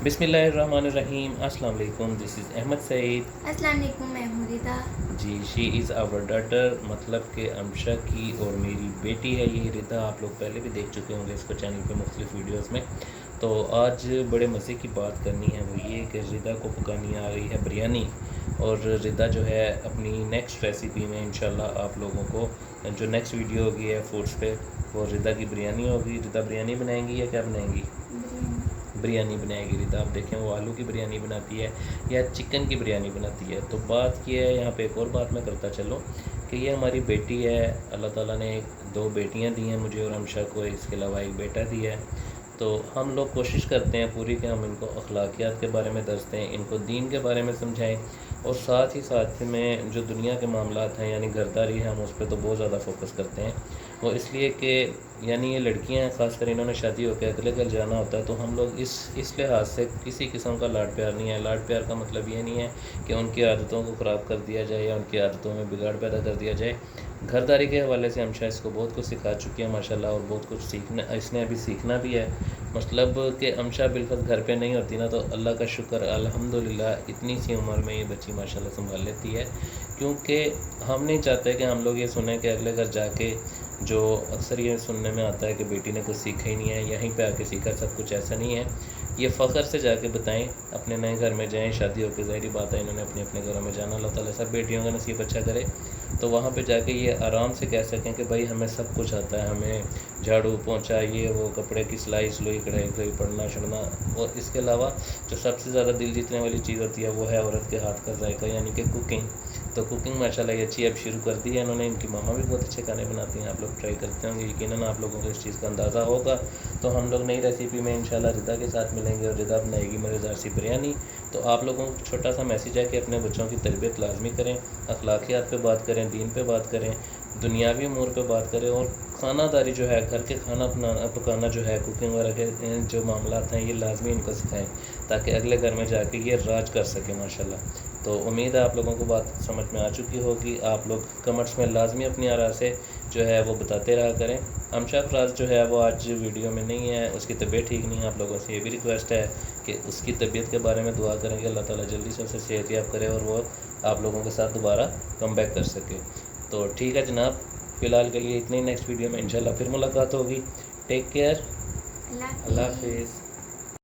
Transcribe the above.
बिस्मिल्लाहिर्रहमानिर्रहीम। अस्सलाम वालेकुम। This is Ahmad Saeed. अस्सलाम वालेकुम, मैं हूँ रिदा। जी, शी इज़ आवर डॉटर, मतलब कि अमशा की और मेरी बेटी है ये रिदा। आप लोग पहले भी देख चुके होंगे इसको चैनल पे मुख्तलिफ वीडियोस में। तो आज बड़े मज़े की बात करनी है, वो ये कि रिदा को पकानी आ रही है बिरयानी। और रिदा जो है अपनी नेक्स्ट रेसिपी में इंशाल्लाह आप लोगों को जो नेक्स्ट वीडियो होगी है फूड्स पे, वो रिदा की बिरयानी होगी। रिदा बिरयानी बनाएंगी या क्या बनाएंगी? बिरयानी बनाएगी रिदा। आप देखें वो आलू की बिरयानी बनाती है या चिकन की बिरयानी बनाती है। तो बात की है यहाँ पे, एक और बात मैं करता चलूँ कि ये हमारी बेटी है। अल्लाह ताला ने दो बेटियाँ दी हैं मुझे और अमशा को, इसके अलावा एक बेटा दिया है। तो हम लोग कोशिश करते हैं पूरी कि हम इनको अखलाकियात के बारे में दर्ज दें, इनको दीन के बारे में समझाएं, और साथ ही साथ में जो दुनिया के मामलात हैं यानी घरदारी है, हम उस पर तो बहुत ज़्यादा फोकस करते हैं। वो इसलिए कि यानी ये लड़कियां हैं, ख़ासकर इन्होंने शादी होकर अगले घर जाना होता है, तो हम लोग इस लिहाज से किसी किस्म का लाड प्यार नहीं है। लाड प्यार का मतलब ये नहीं है कि उनकी आदतों को ख़राब कर दिया जाए या उनकी आदतों में बिगाड़ पैदा कर दिया जाए। घरदारी के हवाले से अमशा इसको बहुत कुछ सिखा चुकी है माशाल्लाह, और बहुत कुछ सीखना इसने अभी सीखना भी है। मतलब कि अमशा बिल्कुल घर पे नहीं होती ना, तो अल्लाह का शुक्र अल्हम्दुलिल्लाह इतनी सी उम्र में ये बच्ची माशाल्लाह संभाल लेती है। क्योंकि हम नहीं चाहते कि हम लोग ये सुने कि अगले घर जाके, जो अक्सर ये सुनने में आता है कि बेटी ने कुछ सीखा ही नहीं है, यहीं पे आके सीखा सब कुछ। ऐसा नहीं है। ये फ़ख्र से जाके बताएं, अपने नए घर में जाएं, शादी होकर ज़ाहिर बात है इन्होंने अपने अपने घरों में जाना, अल्लाह ताला सब बेटियों का नसीब अच्छा करे। तो वहाँ पे जाके ये आराम से कह सकें कि भाई हमें सब कुछ आता है, हमें झाड़ू पोंछा, ये वो, कपड़े की सिलाई सलुई, कढ़ाई कढ़ाई, पढ़ना छड़ना। और इसके अलावा जो सबसे ज़्यादा दिल जीतने वाली चीज़ होती है वो है औरत के हाथ का जायका, यानी कि कुकिंग। तो कुकिंग माशाल्लाह ये अच्छी अब शुरू कर दी है इन्होंने। इनकी मामा भी बहुत अच्छे खाने बनाती हैं, आप लोग ट्राई करते होंगे, यकीनन आप लोगों को इस चीज़ का अंदाज़ा होगा। तो हम लोग नई रेसिपी में इंशाल्लाह रिदा के साथ मिलेंगे और रिदा बनाएगी मज़ेदार सी बिरयानी। तो आप लोगों को छोटा सा मैसेज है कि अपने बच्चों की तरबियत लाजमी करें, अखलाकियात पे बात करें, दीन पे बात करें, दुनियावी उमूर पे बात करें, और खानादारी जो है, घर के खाना पकाना जो है, कुकिंग वगैरह के जो मामलात हैं, ये लाजमी इनको सिखाएं ताकि अगले घर में जाके ये राज कर सकें माशाल्लाह। तो उम्मीद है आप लोगों को बात समझ में आ चुकी होगी। आप लोग कमेंट्स में लाजमी अपनी आरा से जो है वो बताते रहा करें। अमशा फराज जो है वो आज वीडियो में नहीं है, उसकी तबीयत ठीक नहीं है। आप लोगों से ये भी रिक्वेस्ट है कि उसकी तबीयत के बारे में दुआ करेंगे, अल्लाह ताला जल्दी से उसे सेहतियाब करे और वो आप लोगों के साथ दोबारा कम बैक कर सके। तो ठीक है जनाब, फ़िलहाल के लिए इतनी। नेक्स्ट वीडियो में इंशाल्लाह फिर मुलाकात होगी। टेक केयर, अल्लाह हाफिज़।